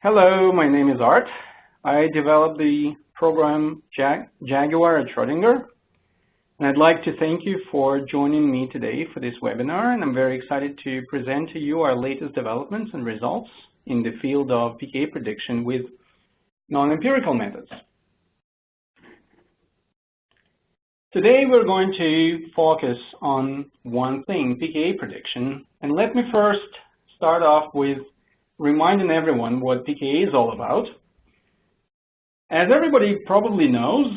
Hello, my name is Art. I developed the program Jaguar at Schrödinger, and I'd like to thank you for joining me today for this webinar, and I'm very excited to present to you our latest developments and results in the field of pKa prediction with non-empirical methods. Today we're going to focus on one thing, pKa prediction, and let me first start off with reminding everyone what pKa is all about. As everybody probably knows,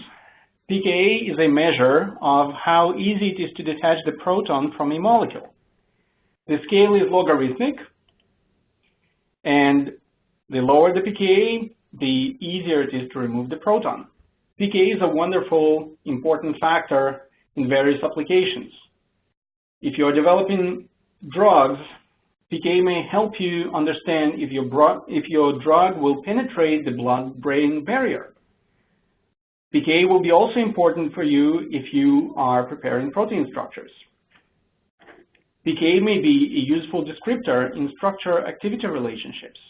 pKa is a measure of how easy it is to detach the proton from a molecule. The scale is logarithmic, and the lower the pKa, the easier it is to remove the proton. pKa is a wonderful, important factor in various applications. If you're developing drugs, pKa may help you understand if your drug will penetrate the blood-brain barrier. pKa will be also important for you if you are preparing protein structures. pKa may be a useful descriptor in structure-activity relationships.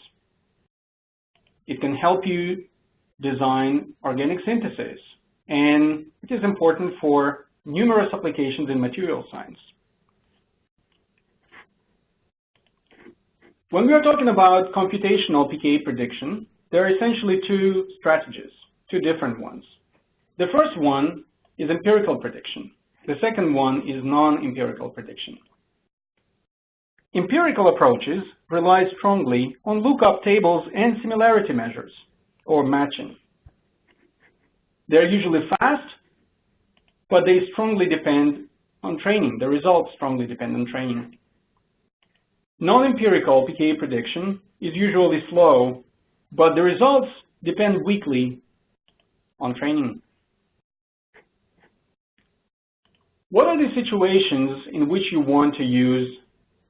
It can help you design organic synthesis, and it is important for numerous applications in material science. When we are talking about computational pKa prediction, there are essentially two strategies, two different ones. The first one is empirical prediction. The second one is non-empirical prediction. Empirical approaches rely strongly on lookup tables and similarity measures, or matching. They're usually fast, but they strongly depend on training. The results strongly depend on training. Non-empirical pKa prediction is usually slow, but the results depend weakly on training. What are the situations in which you want to use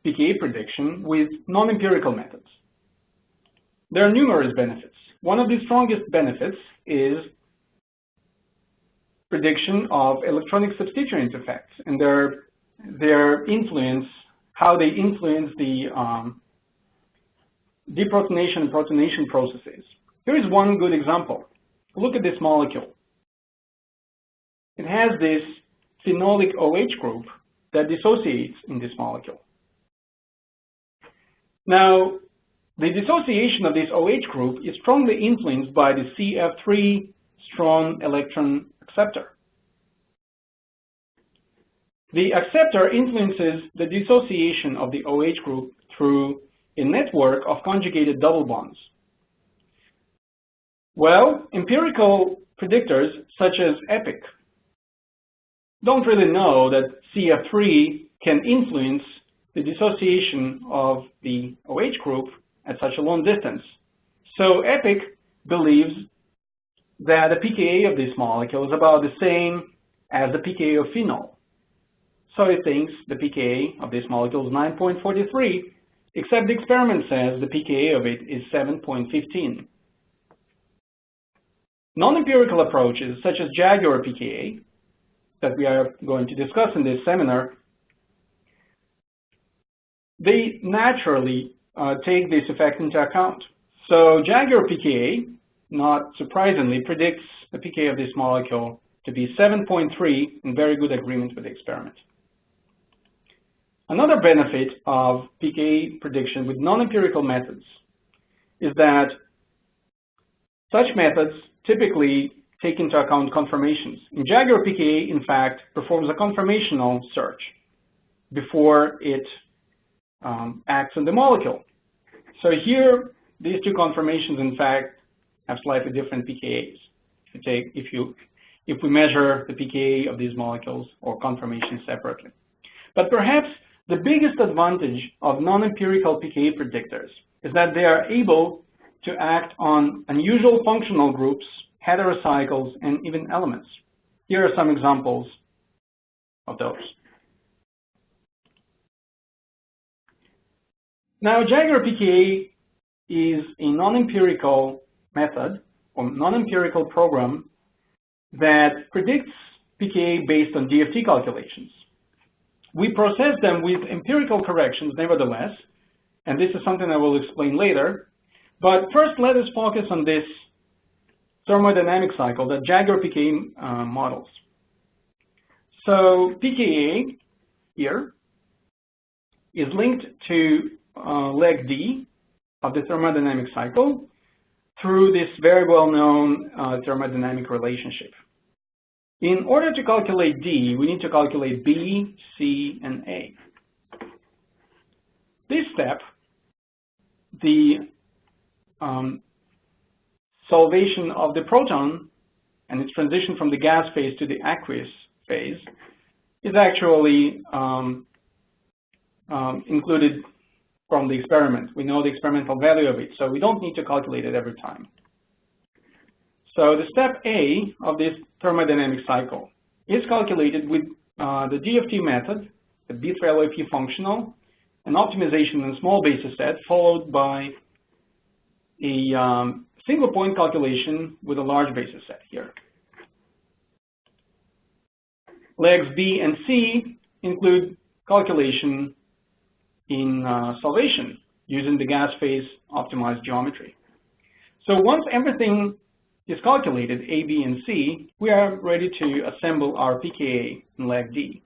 pKa prediction with non-empirical methods? There are numerous benefits. One of the strongest benefits is prediction of electronic substituent effects and their influence, how they influence the deprotonation and protonation processes. Here is one good example. Look at this molecule. It has this phenolic OH group that dissociates in this molecule. Now, the dissociation of this OH group is strongly influenced by the CF3 strong electron acceptor. The acceptor influences the dissociation of the OH group through a network of conjugated double bonds. Well, empirical predictors such as EPIC don't really know that CF3 can influence the dissociation of the OH group at such a long distance. So EPIC believes that the pKa of this molecule is about the same as the pKa of phenol. So it thinks the pKa of this molecule is 9.43, except the experiment says the pKa of it is 7.15. Non-empirical approaches such as Jaguar pKa that we are going to discuss in this seminar, they naturally take this effect into account. So Jaguar pKa, not surprisingly, predicts the pKa of this molecule to be 7.3 in very good agreement with the experiment. Another benefit of pKa prediction with non-empirical methods is that such methods typically take into account conformations. In Jaguar pKa, in fact, performs a conformational search before it acts on the molecule. So here, these two conformations, in fact, have slightly different pKa's. If we measure the pKa of these molecules or conformations separately. But perhaps the biggest advantage of non-empirical pKa predictors is that they are able to act on unusual functional groups, heterocycles, and even elements. Here are some examples of those. Now, Jaguar pKa is a non-empirical method or non-empirical program that predicts pKa based on DFT calculations. We process them with empirical corrections, nevertheless, and this is something I will explain later. But first, let us focus on this thermodynamic cycle that Jaguar pKa models. So pKa here is linked to leg D of the thermodynamic cycle through this very well-known thermodynamic relationship. In order to calculate D, we need to calculate B, C, and A. This step, the solvation of the proton and its transition from the gas phase to the aqueous phase, is actually included from the experiment. We know the experimental value of it, so we don't need to calculate it every time. So the step A of this thermodynamic cycle is calculated with the DFT method, the B3LOP functional, an optimization in a small basis set, followed by a single point calculation with a large basis set here. Legs B and C include calculation in solvation using the gas phase optimized geometry. So once everything is calculated, A, B, and C, we are ready to assemble our pKa in leg D.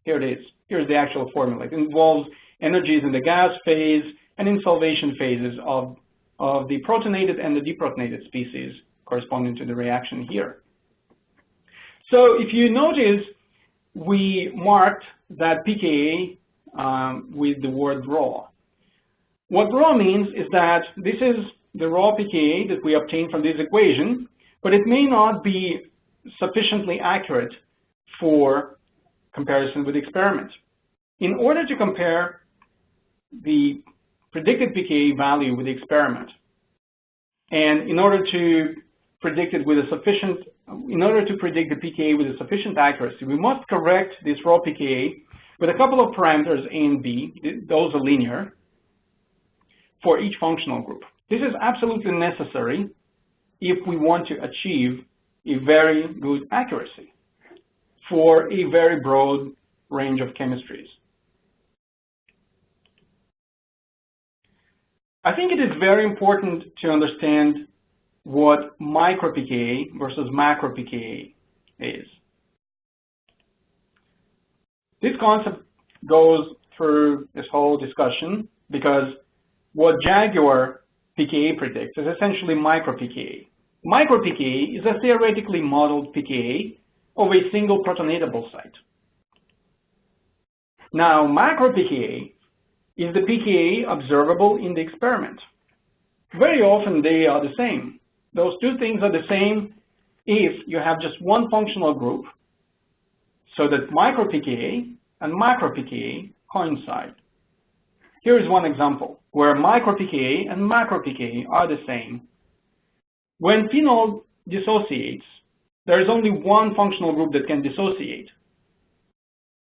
Here it is. Here's the actual formula. It involves energies in the gas phase and in solvation phases of the protonated and the deprotonated species corresponding to the reaction here. So if you notice, we marked that pKa with the word raw. What raw means is that this is the raw pKa that we obtain from this equation, but it may not be sufficiently accurate for comparison with the experiment. In order to compare the predicted pKa value with the experiment, and in order to predict it with a sufficient, in order to predict the pKa with a sufficient accuracy, we must correct this raw pKa with a couple of parameters A and B, those are linear, for each functional group. This is absolutely necessary if we want to achieve a very good accuracy for a very broad range of chemistries. I think it is very important to understand what micro pKa versus macro pKa is. This concept goes through this whole discussion because what Jaguar pKa predicts is essentially micro pKa. Micro pKa is a theoretically modeled pKa of a single protonatable site. Now, macro pKa is the pKa observable in the experiment. Very often they are the same. Those two things are the same if you have just one functional group, so that micro pKa and macro pKa coincide. Here is one example where micro pKa and macro pKa are the same. When phenol dissociates, there is only one functional group that can dissociate.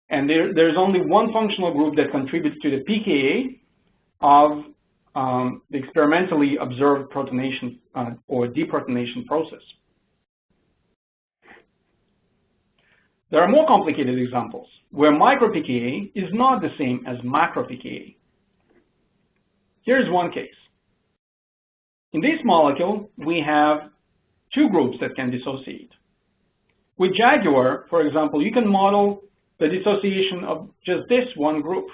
And there's only one functional group that contributes to the pKa of the experimentally observed protonation or deprotonation process. There are more complicated examples where micro pKa is not the same as macro pKa. Here's one case. In this molecule, we have two groups that can dissociate. With Jaguar, for example, you can model the dissociation of just this one group.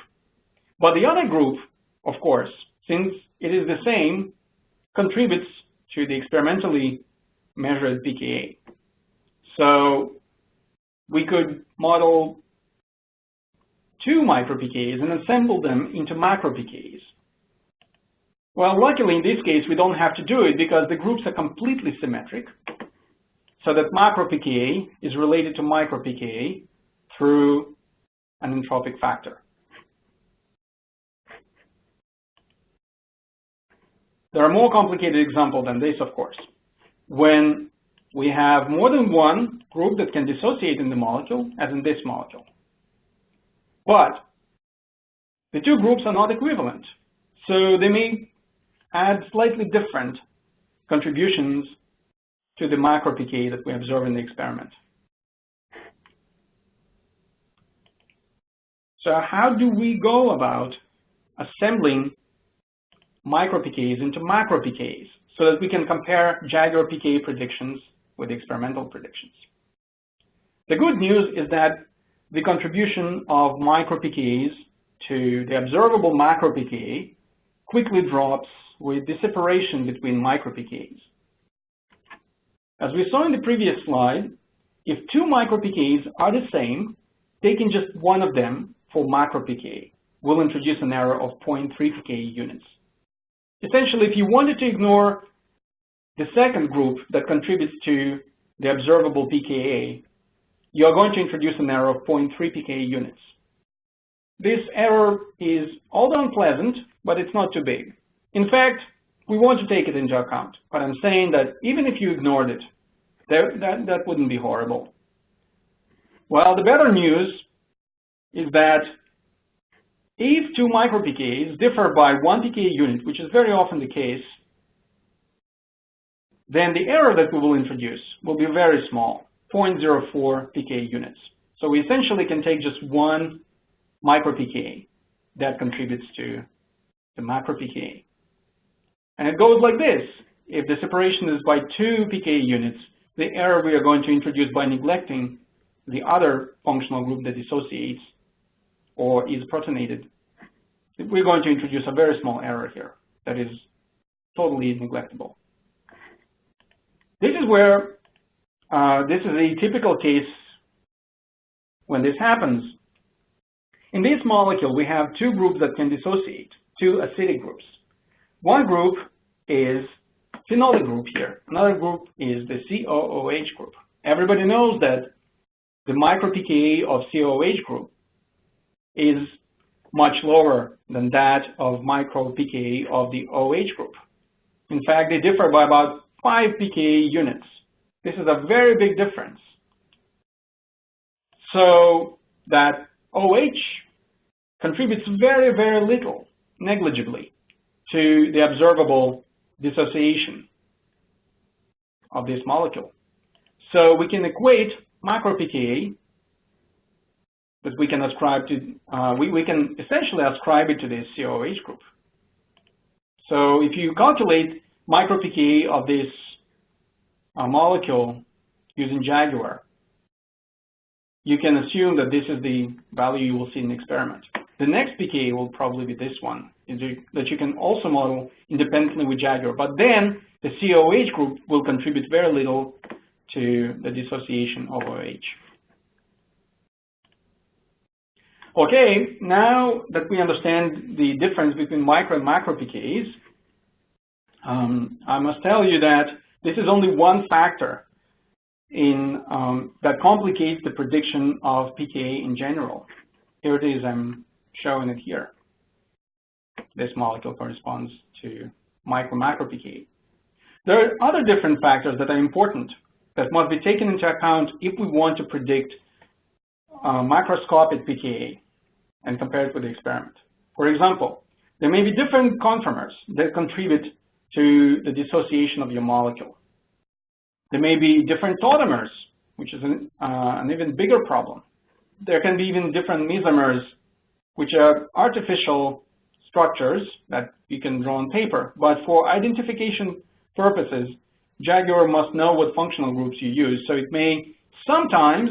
But the other group, of course, since it is the same, contributes to the experimentally measured pKa. So we could model two micro pKas and assemble them into macro pKas. Well, luckily in this case, we don't have to do it because the groups are completely symmetric, so that macro pKa is related to micro pKa through an entropic factor. There are more complicated examples than this, of course. When we have more than one group that can dissociate in the molecule, as in this molecule. But the two groups are not equivalent, so they may add slightly different contributions to the macro pKa that we observe in the experiment. So how do we go about assembling micro pKas into macro pKas so that we can compare Jaguar pKa predictions with the experimental predictions. The good news is that the contribution of micro pKas to the observable macro pKa quickly drops with the separation between micro pKas. As we saw in the previous slide, if two micro pKas are the same, taking just one of them for macro pKa will introduce an error of 0.3 pKa units. Essentially, if you wanted to ignore the second group that contributes to the observable pKa, you are going to introduce an error of 0.3 pKa units. This error is although unpleasant, but it's not too big. In fact, we want to take it into account, but I'm saying that even if you ignored it, that wouldn't be horrible. Well, the better news is that if two micro pKas differ by 1 pKa unit, which is very often the case, then the error that we will introduce will be very small, 0.04 pKa units. So we essentially can take just one micro pKa that contributes to the macro pKa. And it goes like this. If the separation is by 2 pKa units, the error we are going to introduce by neglecting the other functional group that dissociates or is protonated, we're going to introduce a very small error here that is totally neglectable. This is where this is a typical case when this happens. In this molecule, we have two groups that can dissociate, two acidic groups. One group is phenolic group here. Another group is the COOH group. Everybody knows that the micro pKa of COOH group is much lower than that of micro pKa of the OH group. In fact, they differ by about 5 pKa units. This is a very big difference. So that OH contributes very, very little, negligibly, to the observable dissociation of this molecule. So we can equate macro pKa that we can ascribe to, we can essentially ascribe it to this COOH group. So if you calculate micro pKa of this molecule using Jaguar, you can assume that this is the value you will see in the experiment. The next pKa will probably be this one, that you can also model independently with Jaguar. But then the COOH group will contribute very little to the dissociation of OH. Okay, now that we understand the difference between micro and macro pKas, I must tell you that this is only one factor in that complicates the prediction of pKa in general. Here it is, I'm showing it here. This molecule corresponds to micro-macro pKa. There are other different factors that are important that must be taken into account if we want to predict macroscopic pKa and compare it with the experiment. For example, there may be different conformers that contribute to the dissociation of your molecule. There may be different tautomers, which is an even bigger problem. There can be even different mesomers, which are artificial structures that you can draw on paper. But for identification purposes, Jaguar must know what functional groups you use. So it may sometimes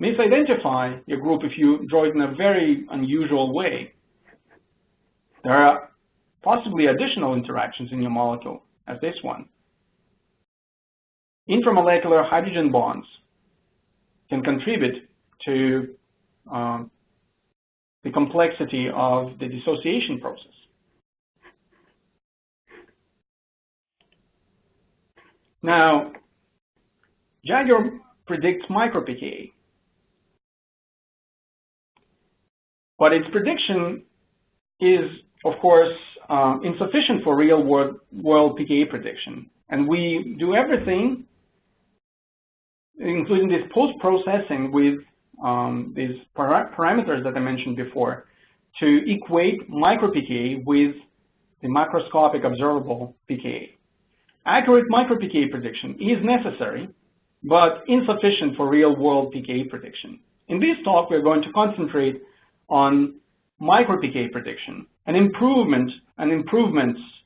misidentify your group if you draw it in a very unusual way. There are possibly additional interactions in your molecule, as this one. Intramolecular hydrogen bonds can contribute to the complexity of the dissociation process. Now, Jaguar predicts micro-pKa, but its prediction is, of course, insufficient for real-world pKa prediction. And we do everything, including this post-processing with these parameters that I mentioned before, to equate micro-pKa with the macroscopic observable pKa. Accurate micro-pKa prediction is necessary, but insufficient for real-world pKa prediction. In this talk, we're going to concentrate on micro pKa prediction, and improvements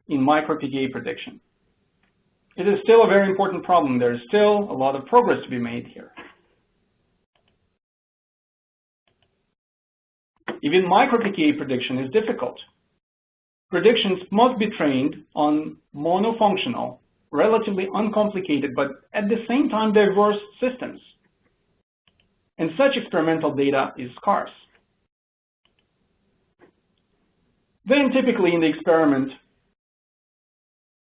in micro pKa prediction. It is still a very important problem. There is still a lot of progress to be made here. Even micro pKa prediction is difficult. Predictions must be trained on monofunctional, relatively uncomplicated, but at the same time diverse systems. And such experimental data is scarce. Then typically in the experiment,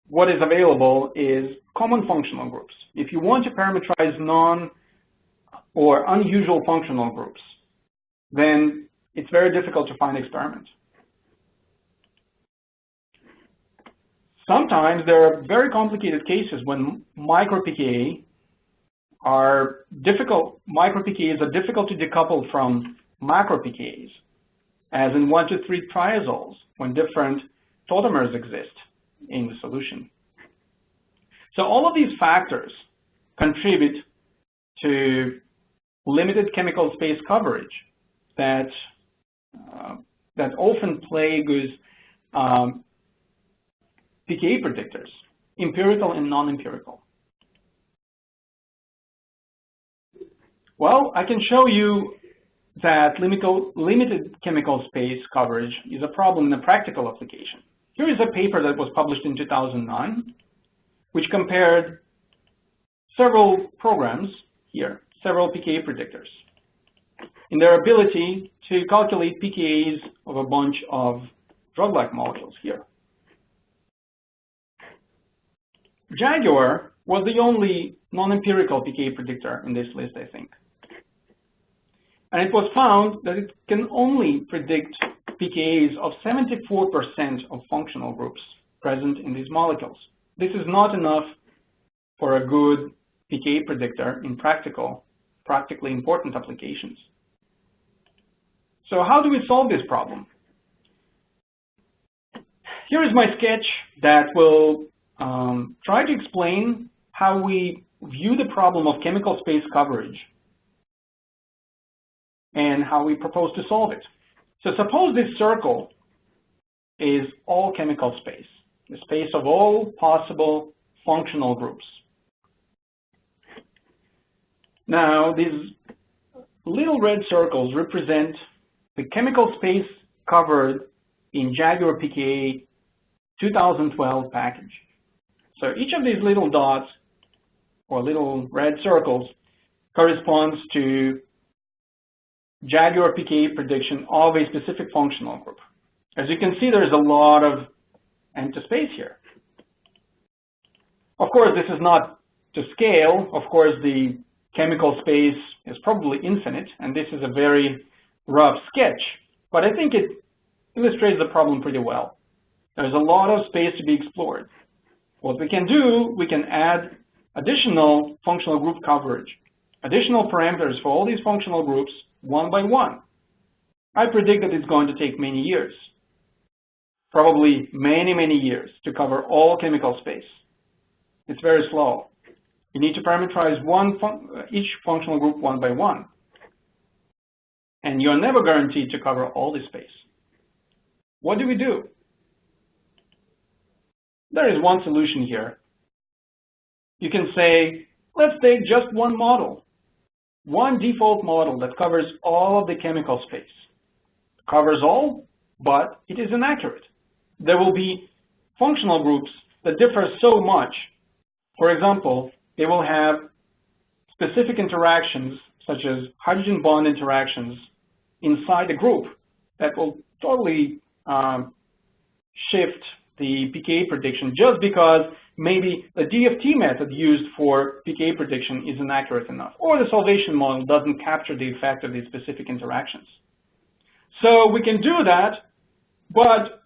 what is available is common functional groups. If you want to parameterize non or unusual functional groups, then it's very difficult to find experiments. Sometimes there are very complicated cases when micro pKa are difficult. Micro pKas are difficult to decouple from macro pKas, as in 1,2,3 triazoles, when different tautomers exist in the solution. So all of these factors contribute to limited chemical space coverage that often plagues pKa predictors, empirical and non-empirical. Well, I can show you that limited chemical space coverage is a problem in a practical application. Here is a paper that was published in 2009, which compared several programs here, several pKa predictors, in their ability to calculate pKas of a bunch of drug-like molecules here. Jaguar was the only non-empirical pKa predictor in this list, I think. And it was found that it can only predict pKas of 74% of functional groups present in these molecules. This is not enough for a good pKa predictor in practically important applications. So how do we solve this problem? Here is my sketch that will try to explain how we view the problem of chemical space coverage and how we propose to solve it. So suppose this circle is all chemical space, the space of all possible functional groups. Now, these little red circles represent the chemical space covered in Jaguar pKa 2012 package. So each of these little dots or little red circles corresponds to Jaguar pKa prediction of a specific functional group. As you can see, there's a lot of empty space here. Of course, this is not to scale. Of course, the chemical space is probably infinite, and this is a very rough sketch, but I think it illustrates the problem pretty well. There's a lot of space to be explored. What we can do, we can add additional functional group coverage, additional parameters for all these functional groups one by one. I predict that it's going to take many years, probably many, many years to cover all chemical space. It's very slow. You need to parameterize each functional group one by one. And you're never guaranteed to cover all the space. What do we do? There is one solution here. You can say, let's take just one model, one default model that covers all of the chemical space. Covers all, but it is inaccurate. There will be functional groups that differ so much. For example, they will have specific interactions, such as hydrogen bond interactions inside the group that will totally shift the pKa prediction just because maybe the DFT method used for pKa prediction is inaccurate enough, or the salvation model doesn't capture the effect of these specific interactions. So we can do that, but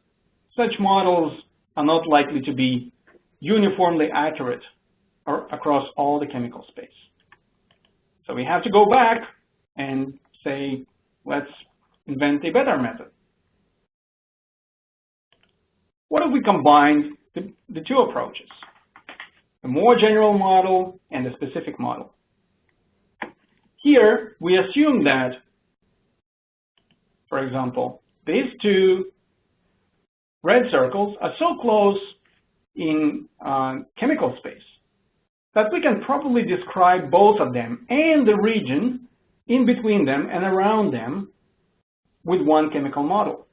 such models are not likely to be uniformly accurate across all the chemical space. So we have to go back and say, let's invent a better method. What if we combined the two approaches, the more general model and the specific model? Here, we assume that, for example, these two red circles are so close in chemical space that we can probably describe both of them and the region in between them and around them with one chemical model.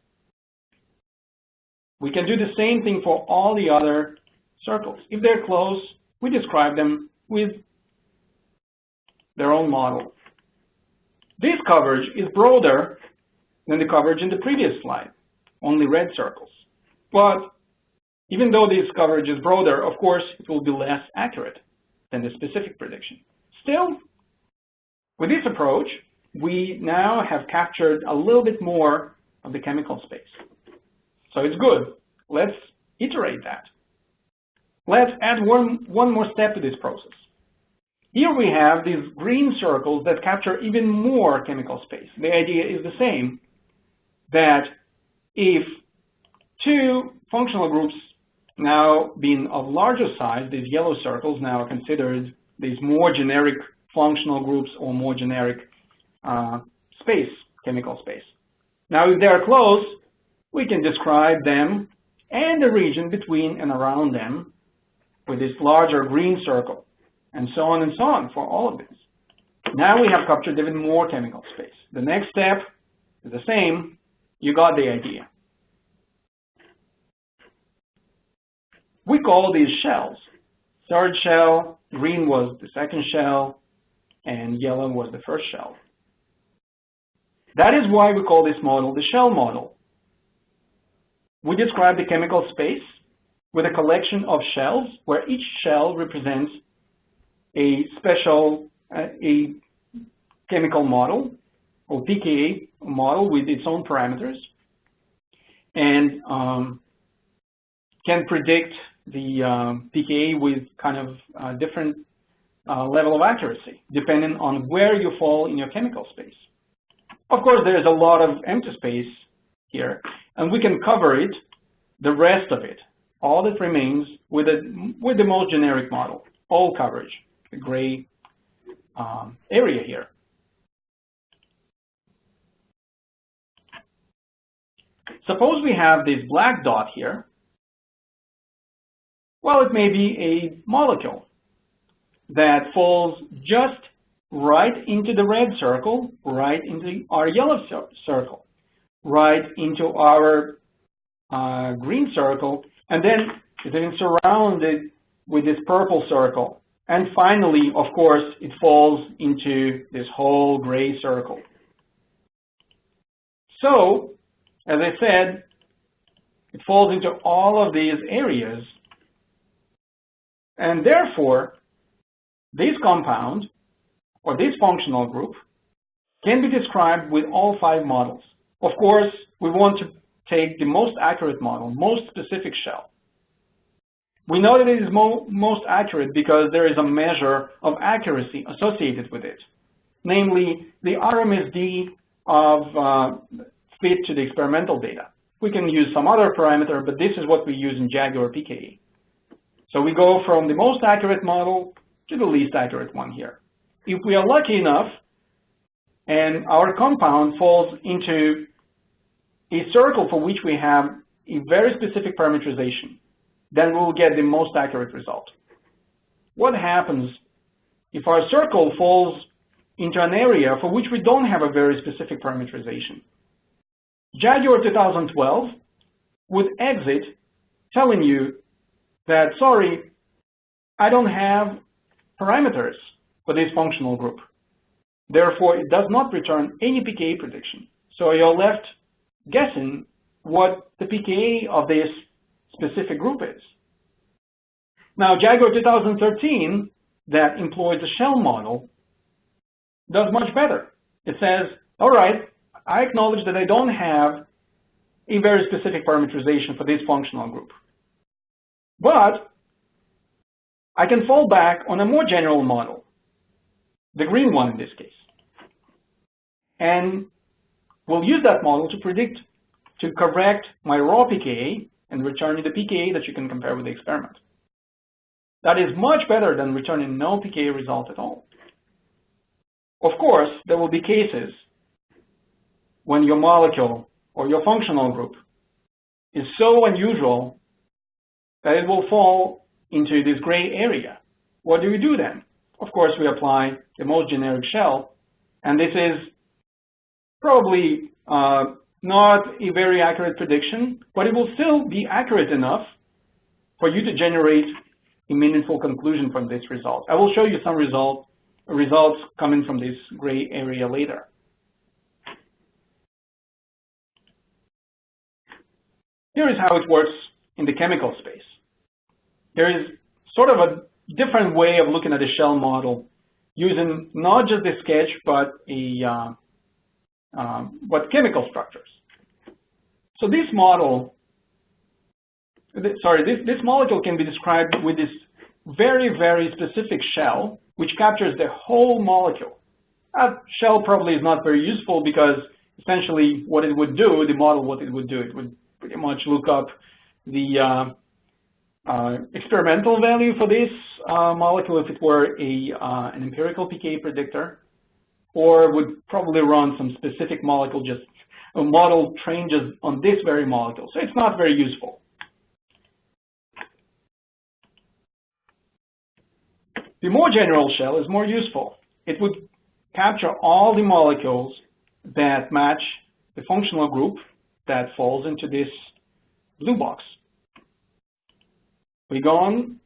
We can do the same thing for all the other circles. If they're close, we describe them with their own model. This coverage is broader than the coverage in the previous slide, only red circles. But even though this coverage is broader, of course, it will be less accurate than the specific prediction. Still, with this approach, we now have captured a little bit more of the chemical space. So it's good. Let's iterate that. Let's add one more step to this process. Here we have these green circles that capture even more chemical space. The idea is the same, that if two functional groups now being of larger size, these yellow circles now are considered these more generic functional groups or more generic space, chemical space. Now, if they are close, we can describe them and the region between and around them with this larger green circle, and so on for all of this. Now we have captured even more chemical space. The next step is the same. You got the idea. We call these shells. Third shell, green was the second shell, and yellow was the first shell. That is why we call this model the shell model. We describe the chemical space with a collection of shells where each shell represents a special chemical model or pKa model with its own parameters, and can predict the pKa with kind of different level of accuracy depending on where you fall in your chemical space. Of course, there's a lot of empty space here, and we can cover it, the rest of it, all that remains with the most generic model, all coverage, the gray area here. Suppose we have this black dot here. Well, it may be a molecule that falls just right into the red circle, right into our yellow circle, right into our green circle, and then it's then surrounded with this purple circle. And finally, of course, it falls into this whole gray circle. So, as I said, it falls into all of these areas, and therefore, this compound or this functional group can be described with all 5 models. Of course, we want to take the most accurate model, most specific shell. We know that it is most accurate because there is a measure of accuracy associated with it, namely the RMSD of fit to the experimental data. We can use some other parameter, but this is what we use in Jaguar pKa. So we go from the most accurate model to the least accurate one here. If we are lucky enough and our compound falls into a circle for which we have a very specific parameterization, then we'll get the most accurate result. What happens if our circle falls into an area for which we don't have a very specific parameterization? Jaguar 2012 would exit telling you that, sorry, I don't have parameters for this functional group. Therefore, it does not return any pKa prediction. So you're left guessing what the pKa of this specific group is. Now, Jaguar 2013, that employs a shell model, does much better. It says, all right, I acknowledge that I don't have a very specific parameterization for this functional group, but I can fall back on a more general model, the green one in this case, and we'll use that model to predict, to correct my raw pKa and return you the pKa that you can compare with the experiment. That is much better than returning no pKa result at all. Of course, there will be cases when your molecule or your functional group is so unusual that it will fall into this gray area. What do we do then? Of course, we apply the most generic shell, and this is probably not a very accurate prediction, but it will still be accurate enough for you to generate a meaningful conclusion from this result. I will show you some results coming from this gray area later. Here is how it works in the chemical space. There is sort of a different way of looking at a shell model using not just the sketch, but chemical structures. So this model, this molecule can be described with this very, very specific shell, which captures the whole molecule. That shell probably is not very useful because essentially what it would do, the model, what it would do, it would pretty much look up the experimental value for this molecule if it were an empirical pKa predictor, or would probably run some specific molecule, just a model trained just on this very molecule. So it's not very useful. The more general shell is more useful. It would capture all the molecules that match the functional group that falls into this blue box. We go on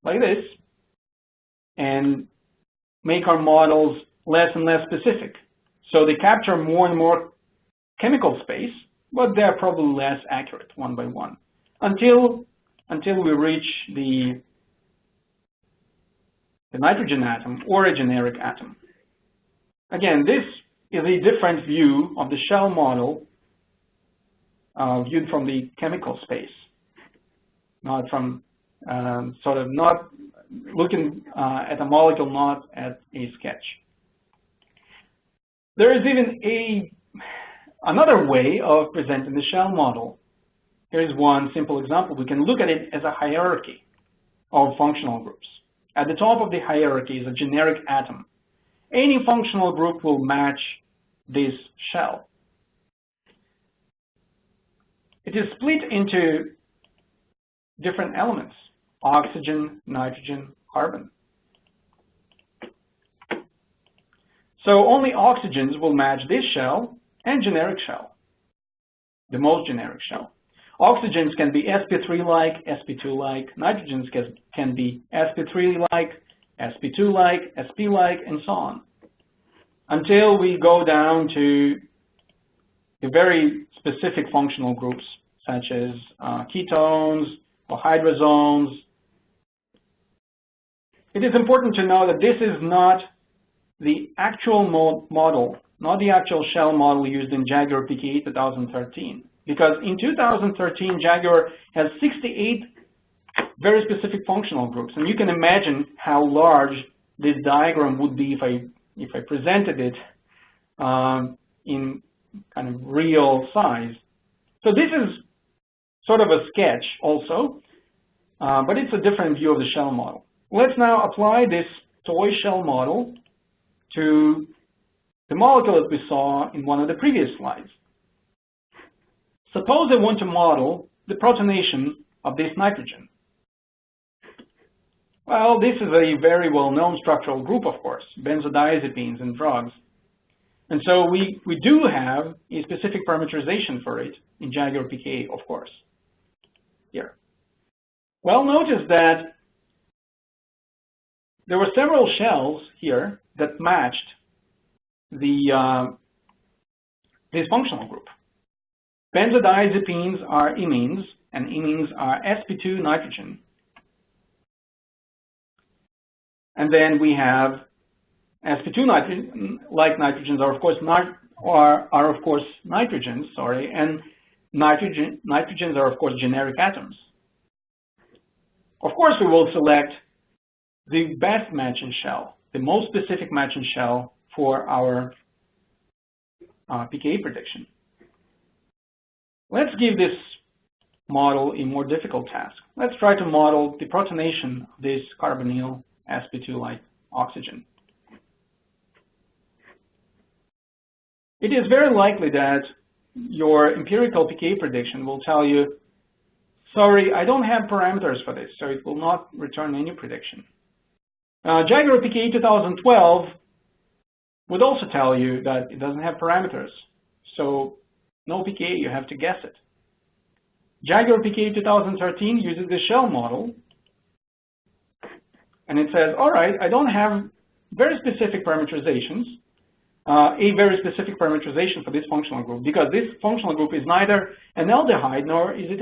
like this and make our models less and less specific. So they capture more and more chemical space, but they're probably less accurate one by one until we reach the nitrogen atom or a generic atom. Again, this is a different view of the shell model viewed from the chemical space, not from not looking at a molecule, not at a sketch. There is even another way of presenting the shell model. Here's one simple example. We can look at it as a hierarchy of functional groups. At the top of the hierarchy is a generic atom. Any functional group will match this shell. It is split into different elements: oxygen, nitrogen, carbon. So only oxygens will match this shell and generic shell, the most generic shell. Oxygens can be sp3-like, sp2-like. Nitrogens can be sp3-like, sp2-like, sp-like, and so on, until we go down to the very specific functional groups, such as ketones or hydrazones. It is important to know that this is not the actual model, not the actual shell model used in Jaguar pKa 2013. Because in 2013, Jaguar has 68 very specific functional groups. And you can imagine how large this diagram would be if I presented it in kind of real size. So this is sort of a sketch also, but it's a different view of the shell model. Let's now apply this toy shell model to the molecule that we saw in one of the previous slides. Suppose I want to model the protonation of this nitrogen. Well, this is a very well-known structural group, of course, benzodiazepines and drugs. And so we do have a specific parameterization for it in Jaguar pKa, of course, here. Well, notice that there were several shells here that matched this functional group. Benzodiazepines are imines, and imines are sp2 nitrogen. And then we have sp2 nitrogen, like nitrogens are of course nitrogens, sorry, and nitrogens are of course generic atoms. Of course, we will select the best matching shell, the most specific matching shell for our pKa prediction. Let's give this model a more difficult task. Let's try to model the protonation of this carbonyl sp2-like oxygen. It is very likely that your empirical pKa prediction will tell you, sorry, I don't have parameters for this, so it will not return any prediction. Jaguar pKa 2012 would also tell you that it doesn't have parameters, so no pKa, you have to guess it. Jaguar pKa 2013 uses the shell model, and it says, all right, I don't have very specific parameterizations, a very specific parameterization for this functional group, because this functional group is neither an aldehyde nor is it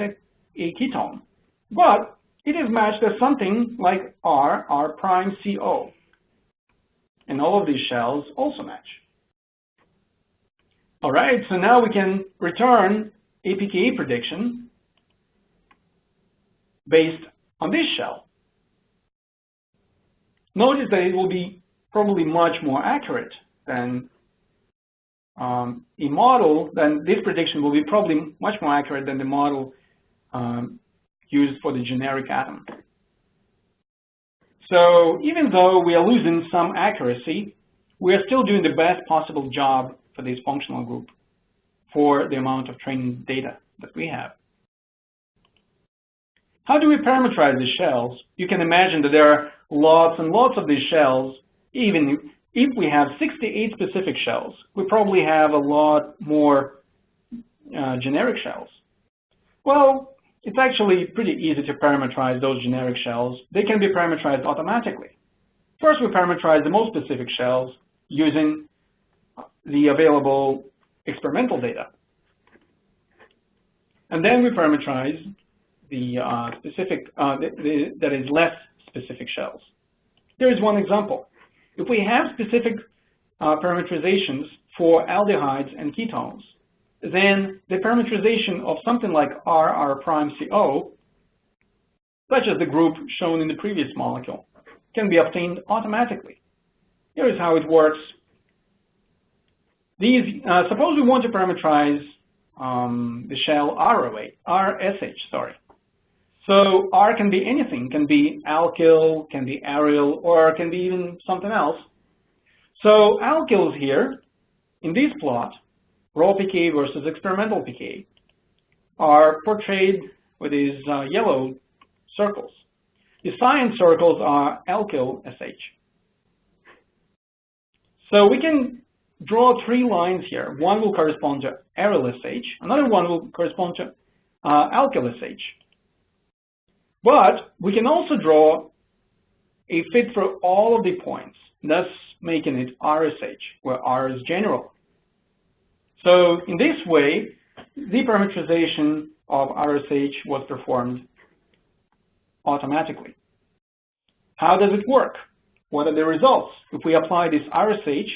a ketone, but it is matched as something like R prime CO, and all of these shells also match. All right, so now we can return a pKa prediction based on this shell. Notice that it will be probably much more accurate than a model. Then this prediction will be probably much more accurate than the model used for the generic atom. So even though we are losing some accuracy, we are still doing the best possible job for this functional group for the amount of training data that we have. How do we parameterize the shells? You can imagine that there are lots and lots of these shells. Even if we have 68 specific shells, we probably have a lot more generic shells. Well, it's actually pretty easy to parameterize those generic shells. They can be parameterized automatically. First, we parameterize the most specific shells using the available experimental data. And then we parameterize the that is less specific shells. There is one example. If we have specific parameterizations for aldehydes and ketones, then the parameterization of something like R prime CO, such as the group shown in the previous molecule, can be obtained automatically. Here is how it works. Suppose we want to parameterize the shell RSH, sorry. So R can be anything, can be alkyl, can be aryl, or can be even something else. So alkyls here, in this plot, raw pKa versus experimental pKa, are portrayed with these yellow circles. The cyan circles are alkyl SH. So we can draw three lines here. One will correspond to aryl SH, another one will correspond to alkyl SH. But we can also draw a fit for all of the points, thus making it RSH, where R is general. So in this way, the parameterization of RSH was performed automatically. How does it work? What are the results? If we apply this RSH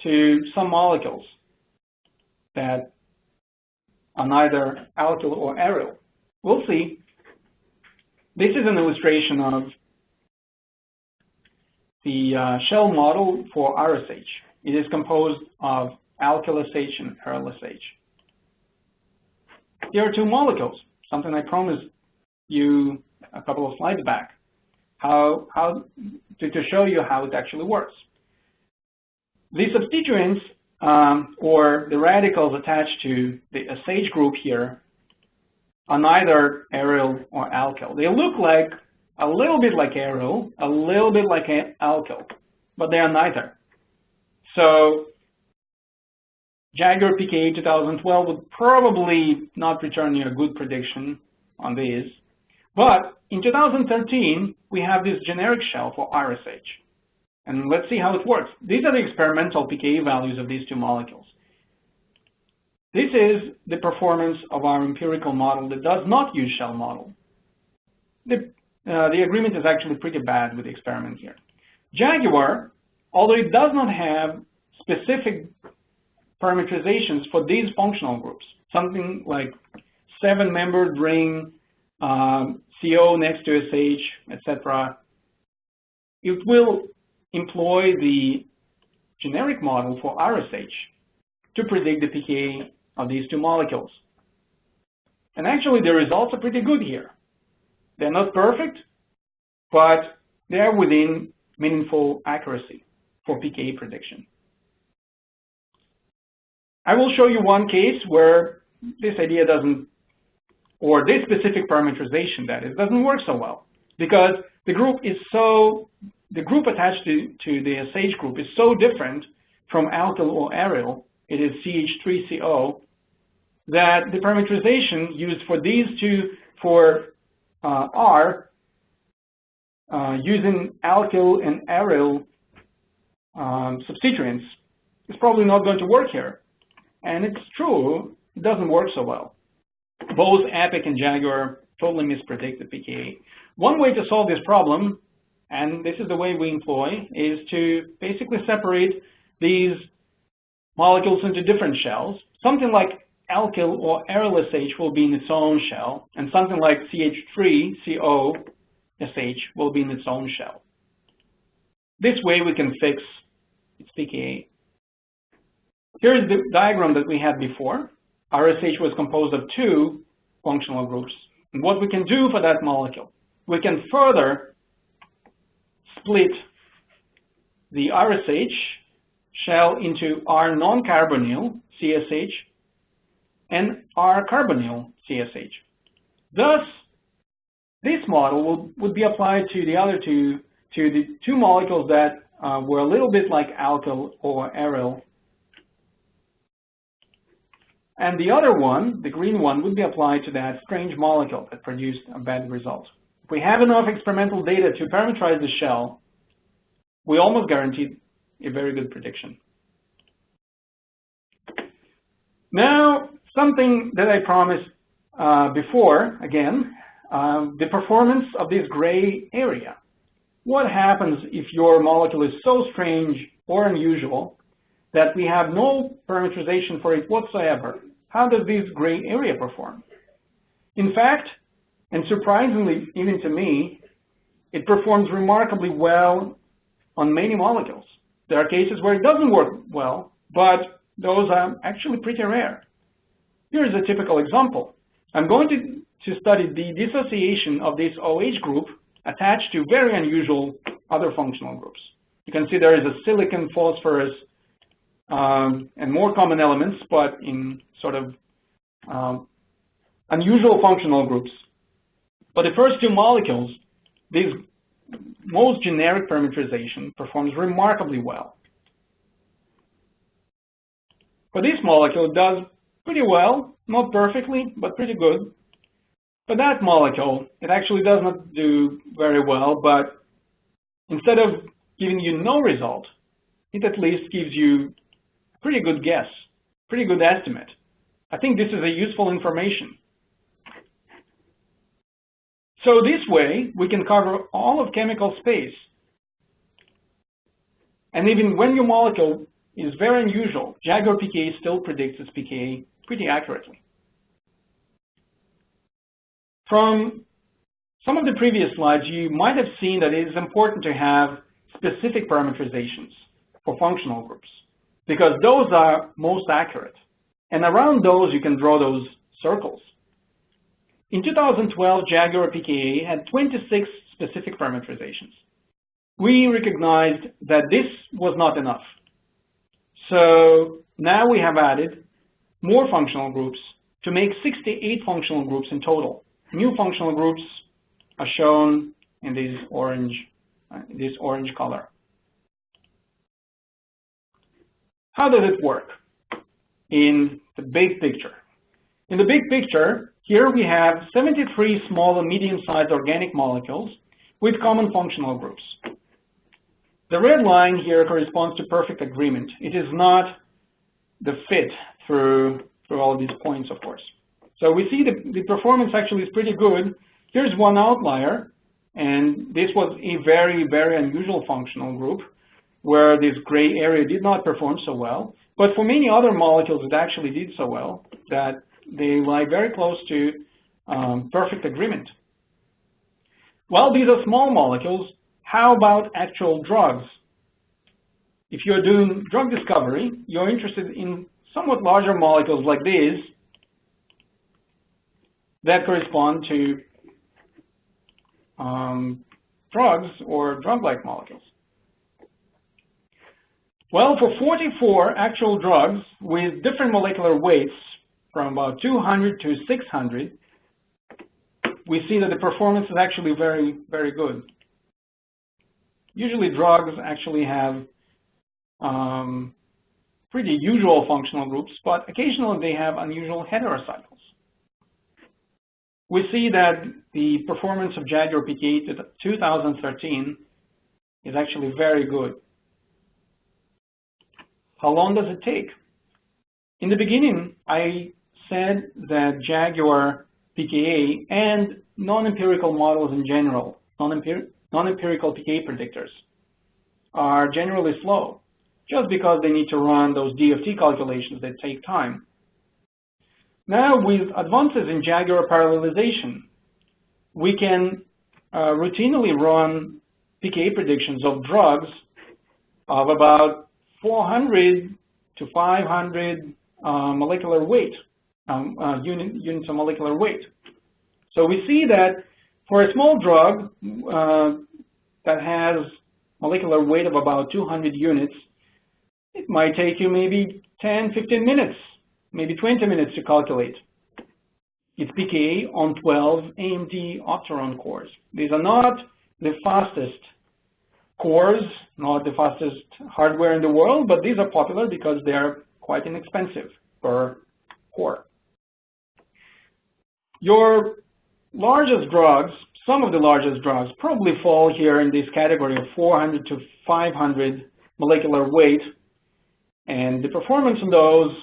to some molecules that are neither alkyl or aryl, we'll see. This is an illustration of the shell model for RSH. It is composed of alkyl SH and aryl SH. Here are two molecules, something I promised you a couple of slides back, to show you how it actually works. The substituents, or the radicals attached to the SH group here, are neither aryl or alkyl. They look like a little bit like aryl, a little bit like alkyl, but they are neither. So Jaguar pKa 2012 would probably not return you a good prediction on these. But in 2013, we have this generic shell for RSH. And let's see how it works. These are the experimental pKa values of these two molecules. This is the performance of our empirical model that does not use shell model. The agreement is actually pretty bad with the experiment here. Jaguar, although it does not have specific parameterizations for these functional groups, something like 7-membered ring, CO next to SH, etc., it will employ the generic model for RSH to predict the pKa of these two molecules. And actually, the results are pretty good here. They're not perfect, but they're within meaningful accuracy for pKa prediction. I will show you one case where this idea doesn't, or this specific parameterization, that is, doesn't work so well, because the group attached to the SH group is so different from alkyl or aryl, it is CH3CO, that the parameterization used for these two, for R, using alkyl and aryl substituents, is probably not going to work here. And it's true, it doesn't work so well. Both EPIC and Jaguar totally mispredicted pKa. One way to solve this problem, and this is the way we employ, is to basically separate these molecules into different shells. Something like alkyl or aryl SH will be in its own shell, and something like CH3CO SH will be in its own shell. This way we can fix its pKa. Here is the diagram that we had before. RSH was composed of two functional groups. And what we can do for that molecule, we can further split the RSH shell into R non-carbonyl, CSH, and R carbonyl, CSH. Thus, this model would be applied to the other two, to the two molecules that were a little bit like alkyl or aryl. And the other one, the green one, would be applied to that strange molecule that produced a bad result. If we have enough experimental data to parameterize the shell, we almost guarantee a very good prediction. Now, something that I promised before, again, the performance of this gray area. What happens if your molecule is so strange or unusual that we have no parameterization for it whatsoever? How does this gray area perform? In fact, and surprisingly even to me, it performs remarkably well on many molecules. There are cases where it doesn't work well, but those are actually pretty rare. Here is a typical example. I'm going to study the dissociation of this OH group attached to very unusual other functional groups. You can see there is a silicon, phosphorus, and more common elements, but in sort of unusual functional groups. But the first two molecules, this most generic parameterization performs remarkably well. For this molecule, it does pretty well, not perfectly, but pretty good. For that molecule, it actually does not do very well, but instead of giving you no result, it at least gives you a pretty good guess, pretty good estimate. I think this is a useful information. So this way, we can cover all of chemical space. And even when your molecule is very unusual, Jaguar pKa still predicts its pKa pretty accurately. From some of the previous slides, you might have seen that it is important to have specific parameterizations for functional groups, because those are most accurate. And around those, you can draw those circles. In 2012, Jaguar pKa had 26 specific parameterizations. We recognized that this was not enough. So now we have added more functional groups to make 68 functional groups in total. New functional groups are shown in this orange color. How does it work in the big picture? In the big picture, here we have 73 small and medium-sized organic molecules with common functional groups. The red line here corresponds to perfect agreement. It is not the fit through all these points, of course. So we see the performance actually is pretty good. Here's one outlier, and this was a very, very unusual functional group where this gray area did not perform so well. But for many other molecules, it actually did so well that they lie very close to perfect agreement. Well, these are small molecules. How about actual drugs? If you're doing drug discovery, you're interested in somewhat larger molecules like these that correspond to drugs or drug-like molecules. Well, for 44 actual drugs with different molecular weights from about 200 to 600, we see that the performance is actually very, very good. Usually drugs actually have pretty usual functional groups, but occasionally they have unusual heterocycles. We see that the performance of Jaguar pKa 2013 is actually very good. How long does it take? In the beginning, I said that Jaguar pKa and non-empirical models in general, non-empirical pKa predictors, are generally slow, just because they need to run those DFT calculations that take time. Now, with advances in Jaguar parallelization, we can routinely run pKa predictions of drugs of about 400 to 500 molecular weight, units of molecular weight. So we see that for a small drug that has molecular weight of about 200 units, it might take you maybe 10, 15 minutes, maybe 20 minutes to calculate its pKa on 12 AMD Opteron cores. These are not the fastest cores, not the fastest hardware in the world, but these are popular because they're quite inexpensive per core. Your largest drugs, some of the largest drugs, probably fall here in this category of 400 to 500 molecular weight. And the performance on those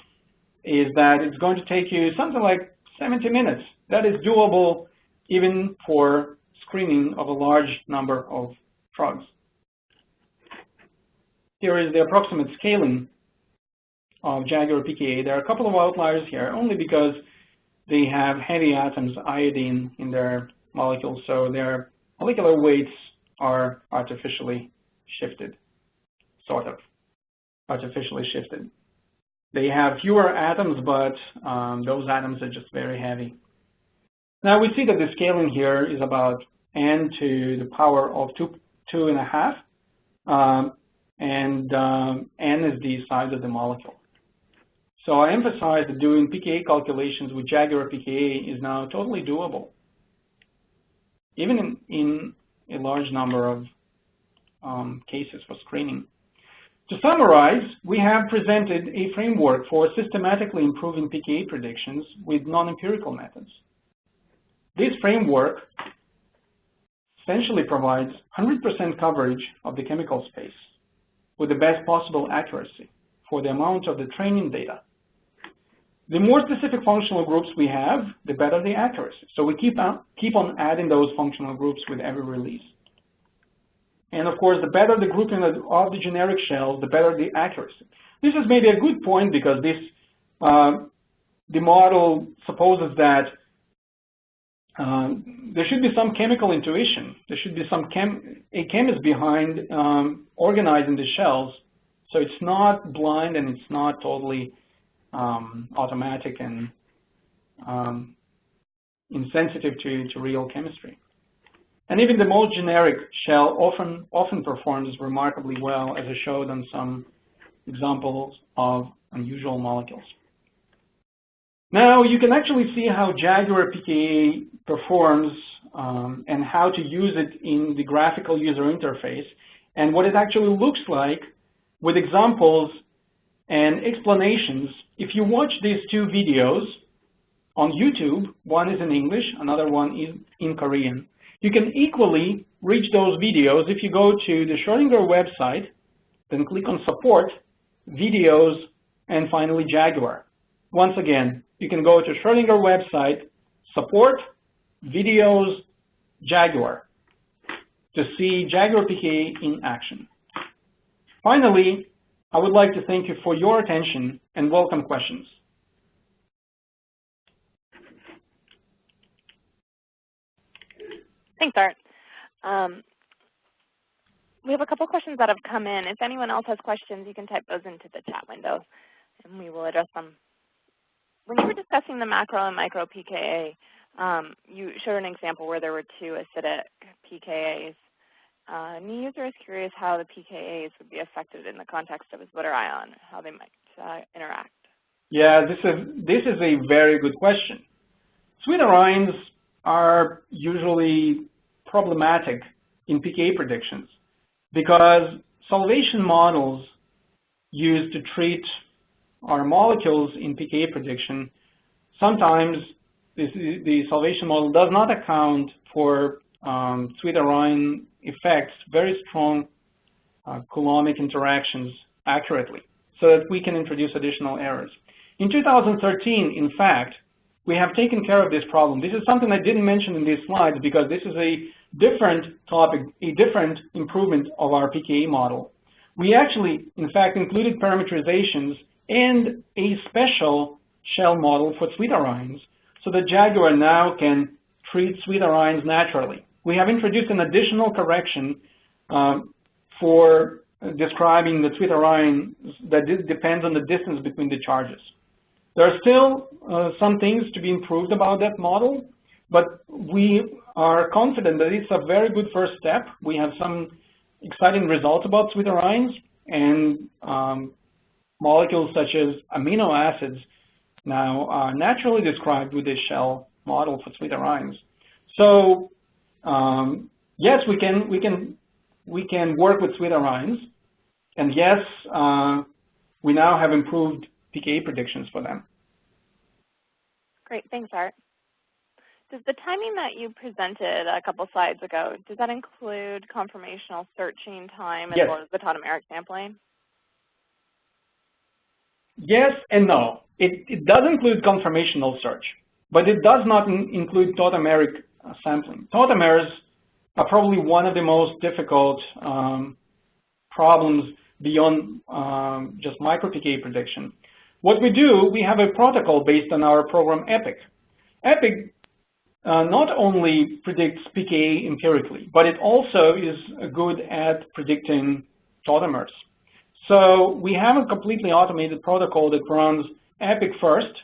is that it's going to take you something like 70 minutes. That is doable even for screening of a large number of drugs. Here is the approximate scaling of Jaguar pKa. There are a couple of outliers here, only because they have heavy atoms, iodine, in their molecules, so their molecular weights are artificially shifted, sort of artificially shifted. They have fewer atoms, but those atoms are just very heavy. Now we see that the scaling here is about n to the power of 2.5, and n is the size of the molecule. So I emphasize that doing pKa calculations with Jaguar pKa is now totally doable, even in a large number of cases for screening. To summarize, we have presented a framework for systematically improving pKa predictions with non-empirical methods. This framework essentially provides 100% coverage of the chemical space with the best possible accuracy for the amount of the training data. The more specific functional groups we have, the better the accuracy. So we keep on adding those functional groups with every release. And of course, the better the grouping of the generic shells, the better the accuracy. This is maybe a good point because this, the model supposes that there should be some chemical intuition. There should be a chemist behind organizing the shells. So it's not blind and it's not totally automatic and insensitive to real chemistry. And even the most generic shell often performs remarkably well, as I showed on some examples of unusual molecules. Now you can actually see how Jaguar pKa performs and how to use it in the graphical user interface and what it actually looks like with examples and explanations. If you watch these two videos on YouTube, one is in English, another one is in Korean. You can equally reach those videos if you go to the Schrödinger website, then click on Support, Videos, and finally Jaguar. Once again, you can go to Schrödinger website, Support, Videos, Jaguar to see Jaguar pKa in action. Finally, I would like to thank you for your attention and welcome questions. Thanks, Art. We have a couple questions that have come in. If anyone else has questions, you can type those into the chat window, and we will address them. When you were discussing the macro and micro pKa, you showed an example where there were two acidic pKas. A new user is curious how the pKa's would be affected in the context of a Zwitter ion, how they might interact. Yeah, this is a very good question. Zwitter ions are usually problematic in pKa predictions because solvation models used to treat our molecules in pKa prediction, sometimes the solvation model does not account for Zwitter ion effects, very strong coulombic interactions accurately, so that we can introduce additional errors. In 2013, in fact, we have taken care of this problem. This is something I didn't mention in these slides because this is a different topic, a different improvement of our pKa model. We actually, in fact, included parameterizations and a special shell model for Zwitter ions so that Jaguar now can treat Zwitter ions naturally. We have introduced an additional correction for describing the Zwitter ion that depends on the distance between the charges. There are still some things to be improved about that model, but we are confident that it's a very good first step. We have some exciting results about Zwitter ions, and molecules such as amino acids now are naturally described with this shell model for Zwitter ions. So yes, we can work with Zwitter ions, and yes, we now have improved pKa predictions for them. Great, thanks, Art. Does the timing that you presented a couple slides ago, does that include conformational searching time as well as the tautomeric sampling? Yes and no. It does include conformational search, but it does not include tautomeric sampling. Tautomers are probably one of the most difficult problems beyond just micro-pKa prediction. What we do, we have a protocol based on our program EPIC. EPIC not only predicts pKa empirically, but it also is good at predicting tautomers. So we have a completely automated protocol that runs EPIC first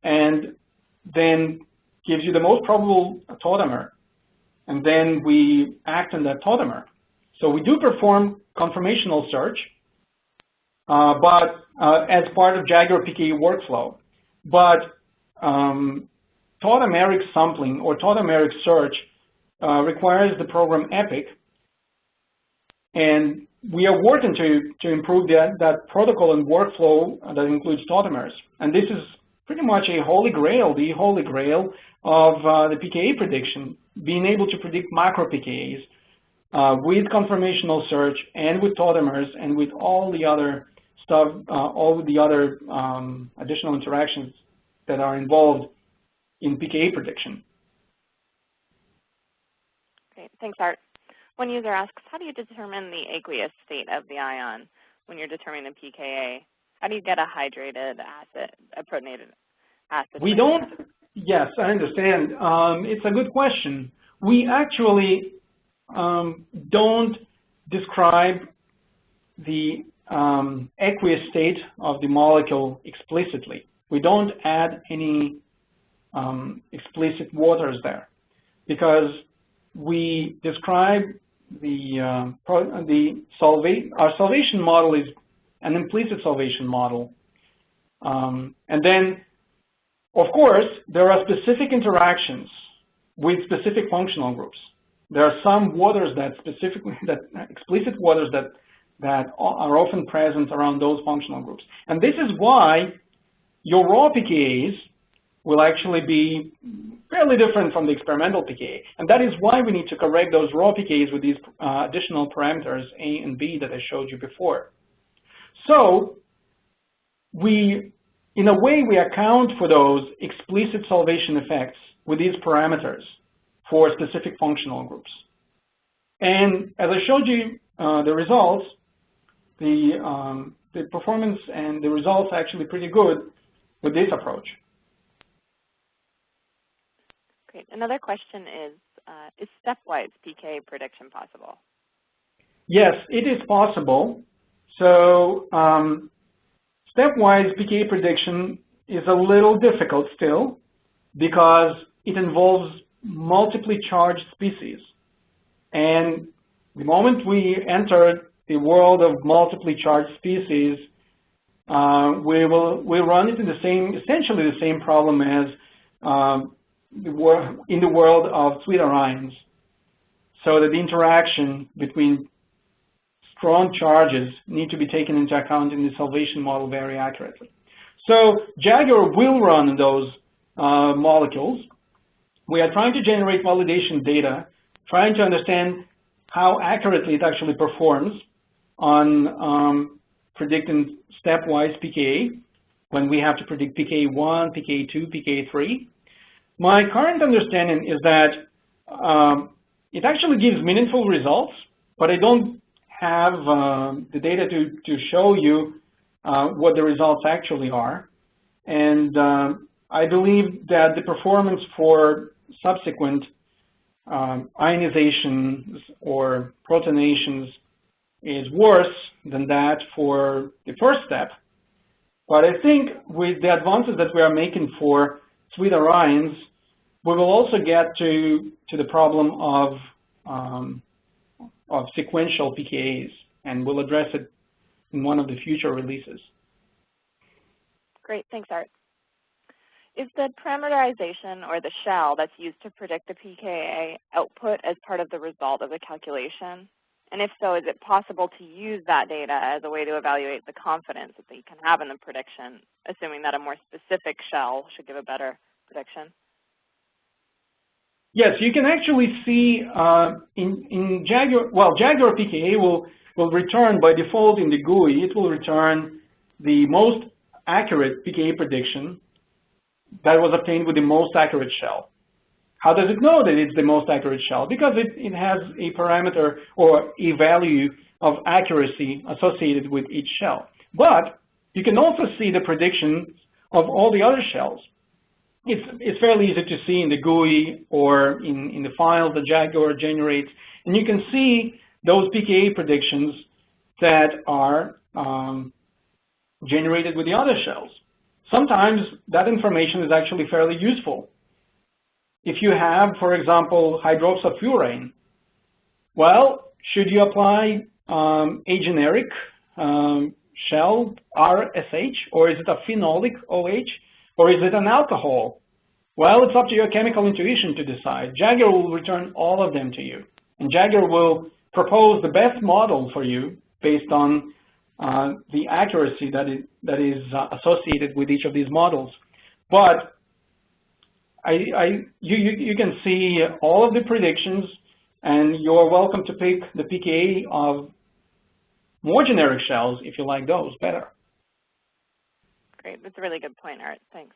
and then gives you the most probable tautomer, and then we act on that tautomer. So we do perform conformational search, but as part of Jaguar pKa workflow. But tautomeric sampling or tautomeric search requires the program EPIC, and we are working to improve that protocol and workflow that includes tautomers. And this is pretty much a holy grail, the holy grail of the pKa prediction, being able to predict macro pKas with conformational search and with tautomers and with all the other stuff, all the other additional interactions that are involved in pKa prediction. Great, thanks, Art. One user asks, how do you determine the aqueous state of the ion when you're determining the pKa? How do you get a hydrated acid, a protonated acid? We don't, yes, I understand. It's a good question. We actually don't describe the aqueous state of the molecule explicitly. We don't add any explicit waters there because we describe our solvation model is an implicit solvation model. And then, of course, there are specific interactions with specific functional groups. There are some waters that explicit waters that are often present around those functional groups. And this is why your raw pKas will actually be fairly different from the experimental pKa. And that is why we need to correct those raw pKas with these additional parameters, A and B, that I showed you before. So in a way, we account for those explicit solvation effects with these parameters for specific functional groups. And as I showed you the results, the performance and the results are actually pretty good with this approach. Great. Another question is stepwise pKa prediction possible? Yes, it is possible. So stepwise pKa prediction is a little difficult still because it involves multiply charged species. And The moment we enter the world of multiply charged species, we run into essentially the same problem as in the world of sweeter ions. So that the interaction between strong charges need to be taken into account in the salvation model very accurately. So Jaguar will run those molecules. We are trying to generate validation data, trying to understand how accurately it actually performs on predicting stepwise pKa when we have to predict pKa1, pKa2, pKa3. My current understanding is that it actually gives meaningful results, but I don't have the data to show you what the results actually are. And I believe that the performance for subsequent ionizations or protonations is worse than that for the first step. But I think with the advances that we are making for sweeter ions, we will also get to the problem of sequential pKas, and we'll address it in one of the future releases. Great, thanks, Art. Is the parameterization or the shell that's used to predict the pKa output as part of the result of the calculation? And if so, is it possible to use that data as a way to evaluate the confidence that you can have in the prediction, assuming that a more specific shell should give a better prediction? Yes, you can actually see in Jaguar, well, Jaguar pKa will return by default in the GUI, it will return the most accurate pKa prediction that was obtained with the most accurate shell. How does it know that it's the most accurate shell? Because it has a parameter or a value of accuracy associated with each shell. But you can also see the predictions of all the other shells. It's fairly easy to see in the GUI or in the files that Jaguar generates, and you can see those pKa predictions that are generated with the other shells. Sometimes that information is actually fairly useful. If you have, for example, hydroxyfurane, well, should you apply a generic shell, RSH, or is it a phenolic OH, or is it an alcohol? Well, it's up to your chemical intuition to decide. Jaguar will return all of them to you, and Jaguar will propose the best model for you based on the accuracy that is associated with each of these models. But you can see all of the predictions, and you're welcome to pick the pKa of more generic shells if you like those better. Great, that's a really good point, Art. Thanks.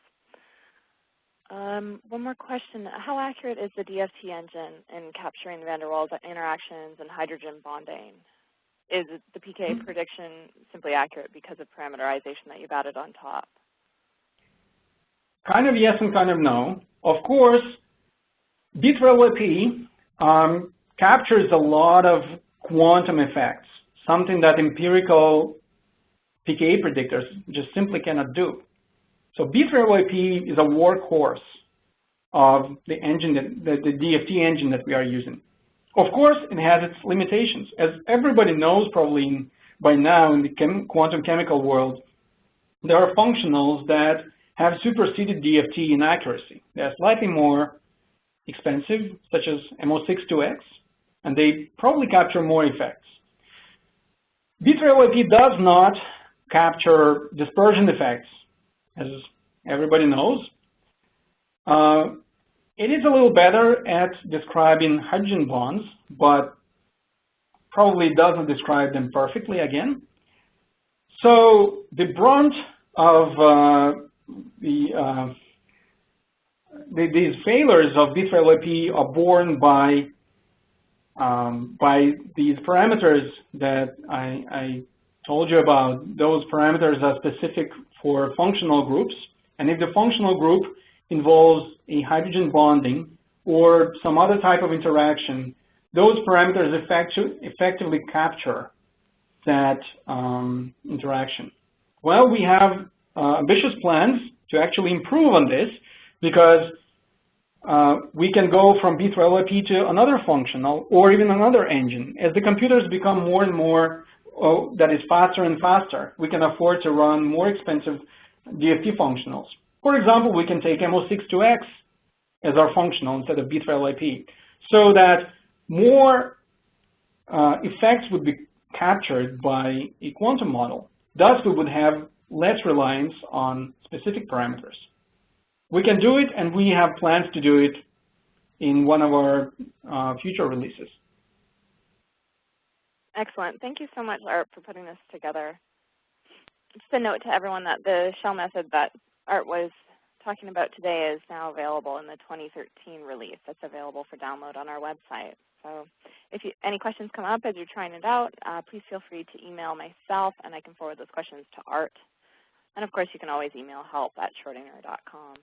One more question. How accurate is the DFT engine in capturing van der Waals interactions and hydrogen bonding? Is the pKa prediction simply accurate because of parameterization that you've added on top? Kind of yes and kind of no. Of course, B12IP captures a lot of quantum effects, something that empirical pKa predictors just simply cannot do. So B12IP is a workhorse of the engine, the DFT engine that we are using. Of course, it has its limitations. As everybody knows probably by now in the quantum chemical world, there are functionals that have superseded DFT in accuracy. They are slightly more expensive, such as MO62X, and they probably capture more effects. B12IP does not capture dispersion effects, as everybody knows. It is a little better at describing hydrogen bonds, but probably doesn't describe them perfectly again. So the brunt of these failures of B12IP are borne by these parameters that I told you about. Those parameters are specific for functional groups, and if the functional group involves a hydrogen bonding or some other type of interaction, those parameters effectively capture that interaction. Well, we have ambitious plans to actually improve on this, because we can go from B3LIP to another functional or even another engine. As the computers become more and more, that is faster and faster, we can afford to run more expensive DFT functionals. For example, we can take MO62X as our functional instead of B3LIP, so that more effects would be captured by a quantum model. Thus, we would have less reliance on specific parameters. We can do it, and we have plans to do it in one of our future releases. Excellent. Thank you so much, Art, for putting this together. Just a note to everyone that the shell method that Art was talking about today is now available in the 2013 release. That's available for download on our website. So if any questions come up as you're trying it out, please feel free to email myself, and I can forward those questions to Art. And of course, you can always email help@schrodinger.com.